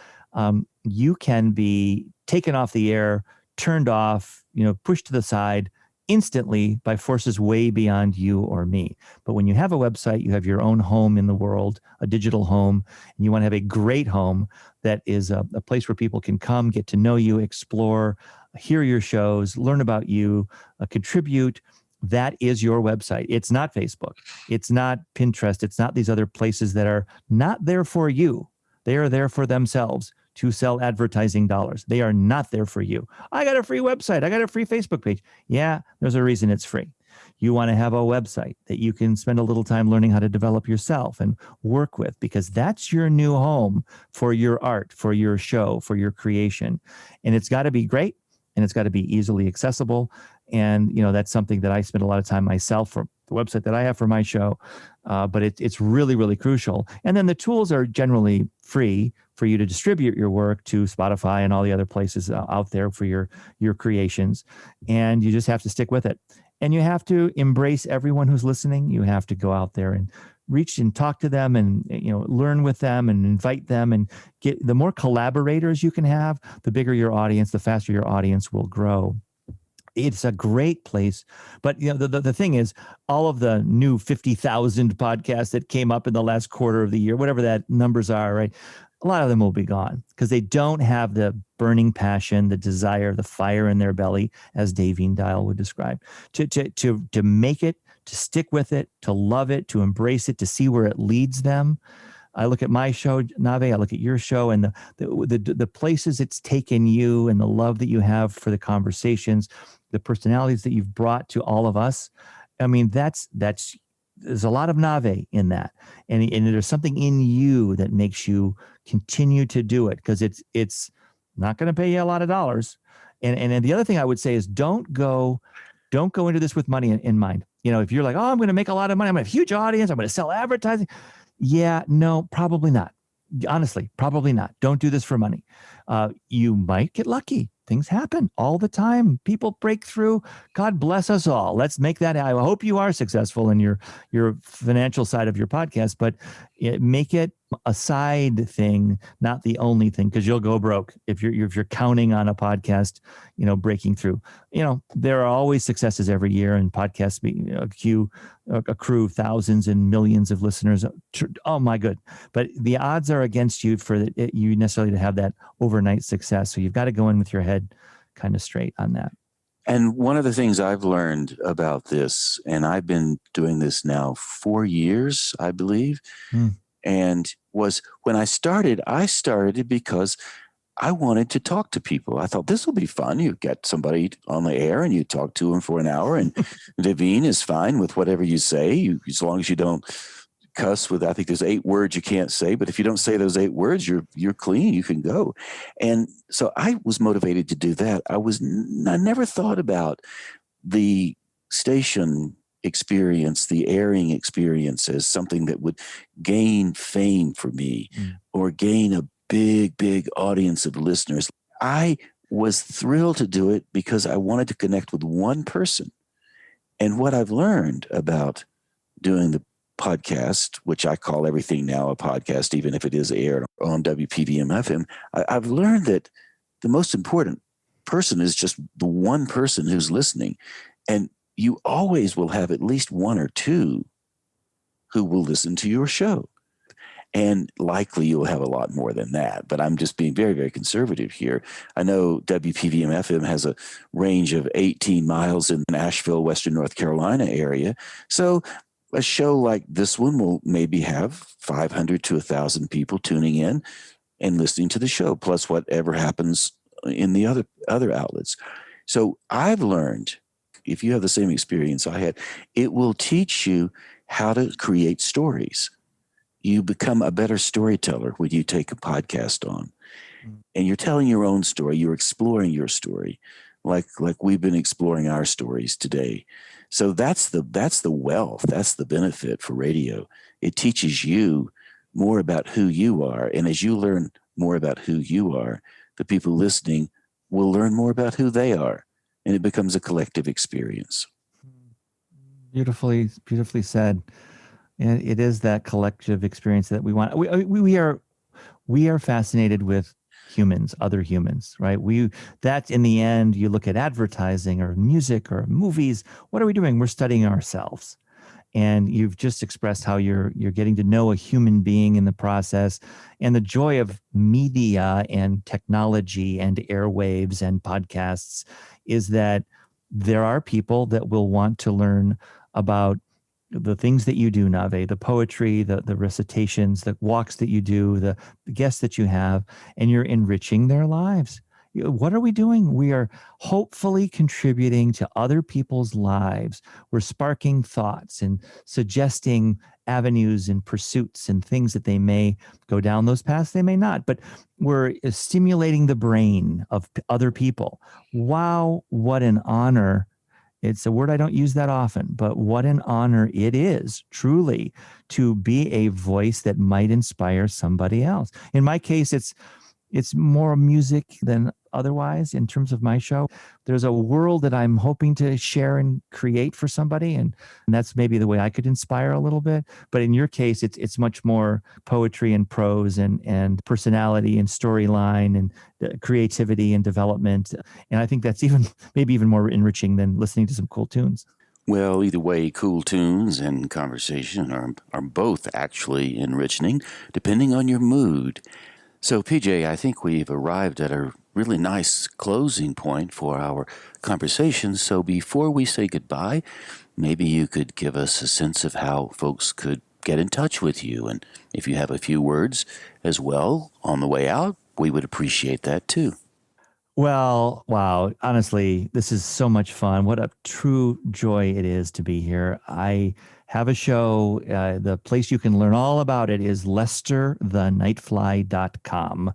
you can be taken off the air, turned off, pushed to the side instantly by forces way beyond you or me. But when you have a website, you have your own home in the world, a digital home, and you want to have a great home that is a place where people can come, get to know you, explore, hear your shows, learn about you, contribute. That is your website. It's not Facebook. It's not Pinterest. It's not these other places that are not there for you. They are there for themselves to sell advertising dollars. They are not there for you. I got a free website. I got a free Facebook page. Yeah, there's a reason it's free. You want to have a website that you can spend a little time learning how to develop yourself and work with, because that's your new home for your art, for your show, for your creation. And it's got to be great, and it's got to be easily accessible. And, that's something that I spend a lot of time myself for the website that I have for my show. But it's really, really crucial. And then the tools are generally free for you to distribute your work to Spotify and all the other places out there for your creations. And you just have to stick with it. And you have to embrace everyone who's listening. You have to go out there and reach and talk to them and, learn with them and invite them, and get the more collaborators you can have, the bigger your audience, the faster your audience will grow. It's a great place. But the thing is, all of the new 50,000 podcasts that came up in the last quarter of the year, whatever that numbers are, right? A lot of them will be gone because they don't have the burning passion, the desire, the fire in their belly, as Davine Dial would describe, to make it, to stick with it, to love it, to embrace it, to see where it leads them. I look at my show, Navé, I look at your show, and the places it's taken you, and the love that you have for the conversations, the personalities that you've brought to all of us. I mean, there's a lot of Navé in that, and there's something in you that makes you continue to do it, because it's not going to pay you a lot of dollars. And the other thing I would say is don't go into this with money in mind. If you're like, oh, I'm going to make a lot of money, I'm going to have a huge audience, I'm going to sell advertising. Yeah, no, probably not. Honestly, probably not. Don't do this for money. You might get lucky. Things happen all the time. People break through. God bless us all. Let's make that. I hope you are successful in your financial side of your podcast, but make it a side thing, not the only thing, because you'll go broke if you're counting on a podcast, breaking through. There are always successes every year, and podcasts accrue thousands and millions of listeners. Oh my good, but the odds are against you for you necessarily to have that overnight success. So you've got to go in with your head kind of straight on that. And one of the things I've learned about this, and I've been doing this now 4 years, I believe, and was when I started because I wanted to talk to people. I thought this will be fun. You get somebody on the air and you talk to them for an hour, and Devine is fine with whatever you say, as long as you don't cuss with, I think there's 8 words you can't say, but if you don't say those 8 words, you're clean, you can go. And so I was motivated to do that. I never thought about the station experience, the airing experience, as something that would gain fame for me or gain a big audience of listeners. I was thrilled to do it because I wanted to connect with one person. And what I've learned about doing the podcast, which I call everything now a podcast, even if it is aired on WPVM FM, I've learned that the most important person is just the one person who's listening. And you always will have at least 1 or 2 who will listen to your show. And likely you'll have a lot more than that. But I'm just being very, very conservative here. I know WPVM FM has a range of 18 miles in Asheville, Western North Carolina area. So a show like this one will maybe have 500 to 1,000 people tuning in and listening to the show, plus whatever happens in the other outlets. So I've learned, if you have the same experience I had, it will teach you how to create stories. You become a better storyteller when you take a podcast on, and you're telling your own story. You're exploring your story, like we've been exploring our stories today. So that's the wealth. That's the benefit for radio. It teaches you more about who you are, and as you learn more about who you are, the people listening will learn more about who they are, and it becomes a collective experience. Beautifully said. And it is that collective experience that we want. We are fascinated with humans, other humans, right? That in the end, you look at advertising or music or movies. What are we doing? We're studying ourselves. And you've just expressed how you're getting to know a human being in the process, and the joy of media and technology and airwaves and podcasts is that there are people that will want to learn about the things that you do, Navé, the poetry, the recitations, the walks that you do, the guests that you have, and you're enriching their lives. What are we doing? We are hopefully contributing to other people's lives. We're sparking thoughts and suggesting avenues and pursuits and things that they may go down those paths, they may not, but we're stimulating the brain of other people. Wow, what an honor. It's a word I don't use that often, but what an honor it is truly to be a voice that might inspire somebody else. In my case, it's more music than otherwise in terms of my show. There's a world that I'm hoping to share and create for somebody, and that's maybe the way I could inspire a little bit. But in your case, it's much more poetry and prose and personality and storyline and creativity and development. And I think that's maybe even more enriching than listening to some cool tunes. Well, either way, cool tunes and conversation are both actually enriching, depending on your mood. So, PJ, I think we've arrived at a really nice closing point for our conversation. So before we say goodbye, maybe you could give us a sense of how folks could get in touch with you. And if you have a few words as well on the way out, we would appreciate that too. Well, wow. Honestly, this is so much fun. What a true joy it is to be here. I have a show. The place you can learn all about it is lesterthenightfly.com.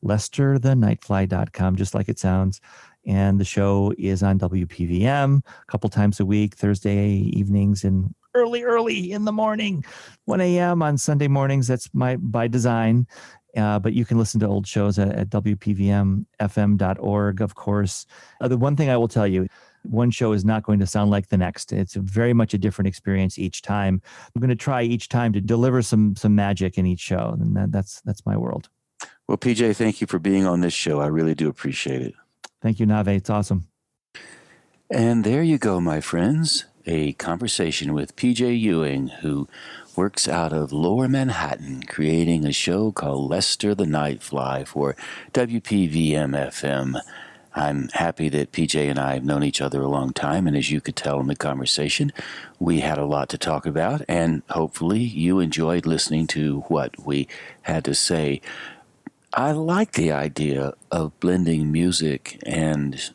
Lesterthenightfly.com, just like it sounds. And the show is on WPVM a couple times a week, Thursday evenings and early in the morning, 1 a.m. on Sunday mornings. That's by design. But you can listen to old shows at WPVMFM.org, of course. The one thing I will tell you, one show is not going to sound like the next. It's very much a different experience each time. I'm going to try each time to deliver some magic in each show, and that's my world. Well, PJ, thank you for being on this show. I really do appreciate it. Thank you, Navé. It's awesome. And there you go, my friends. A conversation with PJ Ewing, who works out of Lower Manhattan, creating a show called Lester the Nightfly for WPVM-FM. I'm happy that PJ and I have known each other a long time, and as you could tell in the conversation, we had a lot to talk about, and hopefully you enjoyed listening to what we had to say. I like the idea of blending music and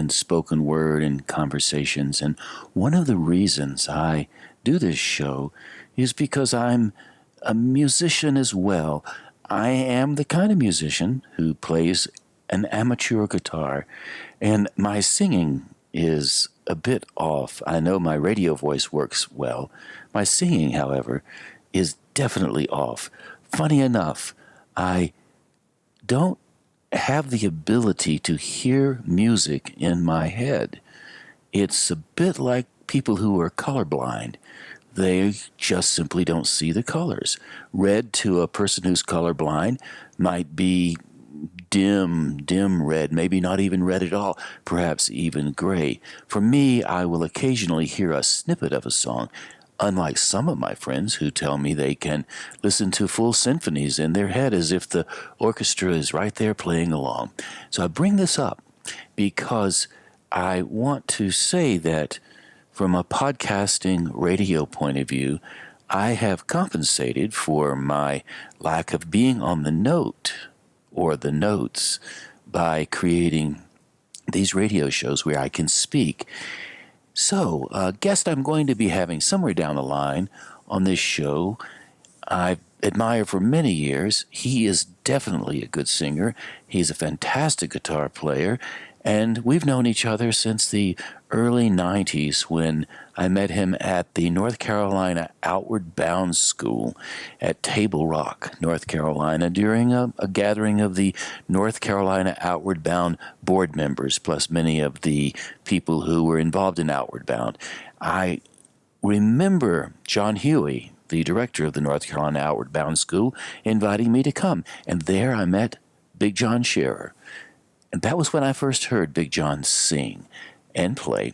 spoken word and conversations. And one of the reasons I do this show is because I'm a musician as well. I am the kind of musician who plays an amateur guitar, and my singing is a bit off. I know my radio voice works well. My singing, however, is definitely off. Funny enough, I don't have the ability to hear music in my head. It's a bit like people who are colorblind. They just simply don't see the colors. Red to a person who's colorblind might be dim red, maybe not even red at all, perhaps even gray. For me, I will occasionally hear a snippet of a song, unlike some of my friends who tell me they can listen to full symphonies in their head as if the orchestra is right there playing along. So I bring this up because I want to say that from a podcasting radio point of view, I have compensated for my lack of being on the note or the notes by creating these radio shows where I can speak. So, a guest I'm going to be having somewhere down the line on this show, I've admired for many years. He is definitely a good singer. He's a fantastic guitar player, and we've known each other since the early 90s when I met him at the North Carolina Outward Bound School at Table Rock, North Carolina, during a gathering of the North Carolina Outward Bound board members, plus many of the people who were involved in Outward Bound. I remember John Huey, the director of the North Carolina Outward Bound School, inviting me to come, and there I met Big John Scherer. And that was when I first heard Big John sing and play.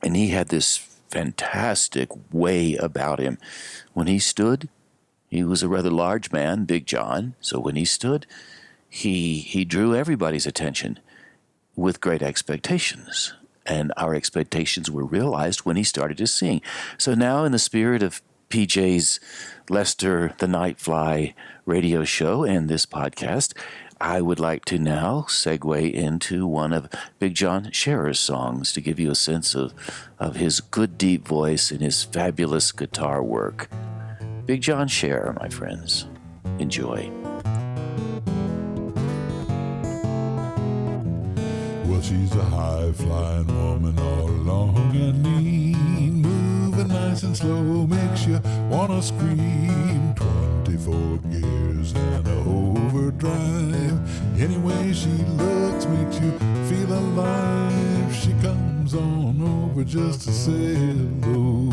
And he had this fantastic way about him. When he stood, he was a rather large man, Big John. So when he stood, he drew everybody's attention with great expectations. And our expectations were realized when he started to sing. So now, in the spirit of PJ's Lester the Nightfly radio show and this podcast, I would like to now segue into one of Big John Scherer's songs to give you a sense of his good deep voice and his fabulous guitar work. Big John Scherer, my friends. Enjoy. Well, she's a high-flying woman all along and lean, moving nice and slow, makes you wanna scream. 24 gears and a overdrive. Any way she looks makes you feel alive. She comes on over just to say hello.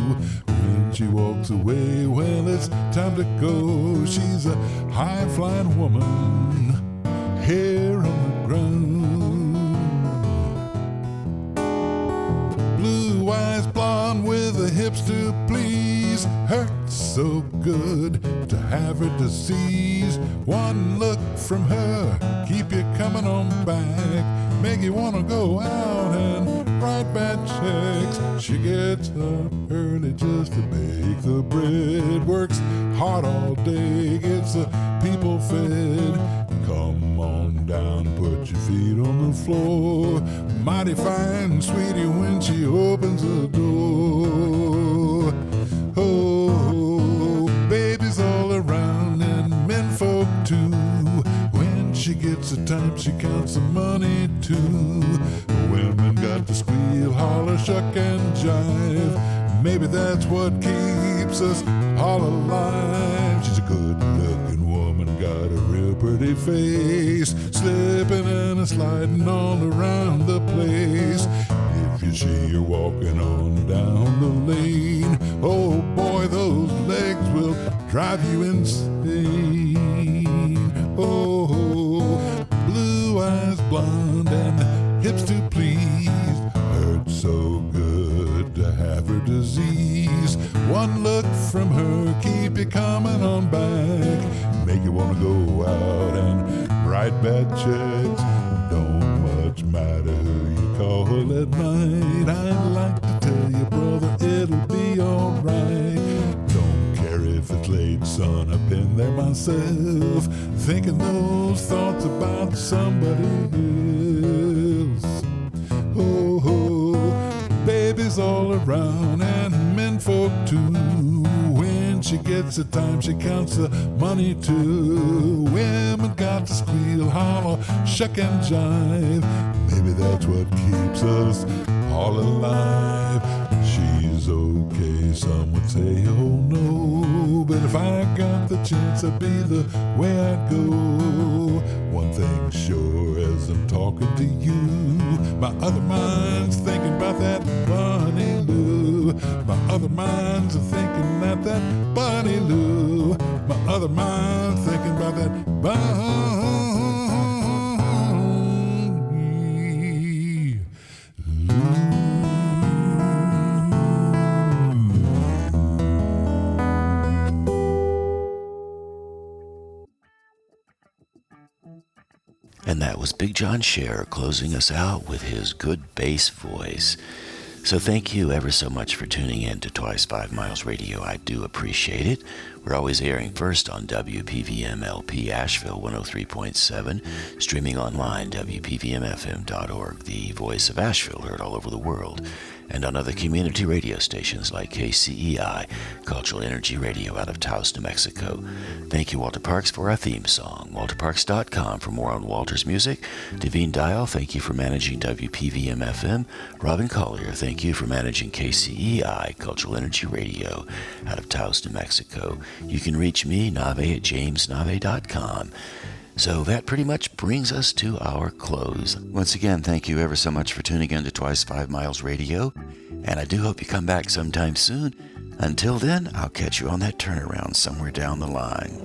When she walks away, well, it's time to go. She's a high-flying woman, hair on the ground. Blue eyes, blonde with the hips to please. Hurts so good to have her to seize. One look from her, keep you coming on back. Make you wanna go out and write bad checks. She gets up early just to bake the bread. works hard all day, gets the people fed. Come on down, put your feet on the floor. Mighty fine, sweetie, when she opens the door. Oh, babies all around and menfolk too. When she gets the time, she counts the money too. Women got to squeal, holler, shuck and jive. Maybe that's what keeps us all alive. She's a good-looking woman, got a real pretty face, slipping and a sliding all around the place. If you see her walking on down the lane, oh boy, those legs will drive you insane. Oh, blue eyes, blonde, and hips to please. Hurts so good to have her disease. One look from her, keep you coming on back. Make you wanna go out and write bad checks. Don't much matter who you call at night. I'd like to tell you, brother, it'll be alright. Don't care if it's late, son, I've been there myself, thinking those thoughts about somebody else. Oh, babies all around and menfolk too. When she gets the time, she counts the money too. Women got to squeal, holler, shuck and jive. Maybe that's what keeps us all alive. She's okay, some would say, oh no, but if I got the chance, I'd be the way I'd go. One thing sure, as I'm talking to you, my other mind's thinking about that Bunny Lou. My other mind's thinking that Bunny Lou. My other mind's thinking about that Bunny Lou. And that was Big John Scherer closing us out with his good bass voice. So thank you ever so much for tuning in to Twice 5 Miles Radio. I do appreciate it. We're always airing first on WPVM LP Asheville 103.7, streaming online WPVMFM.org, the voice of Asheville, heard all over the world, and on other community radio stations like KCEI, Cultural Energy Radio out of Taos, New Mexico. Thank you, Walter Parks, for our theme song. WalterParks.com for more on Walter's music. Devine Dial, thank you for managing WPVM-FM. Robin Collier, thank you for managing KCEI, Cultural Energy Radio out of Taos, New Mexico. You can reach me, Navé, at jamesnavé.com. So that pretty much brings us to our close. Once again, thank you ever so much for tuning in to Twice 5 Miles Radio, and I do hope you come back sometime soon. Until then, I'll catch you on that turnaround somewhere down the line.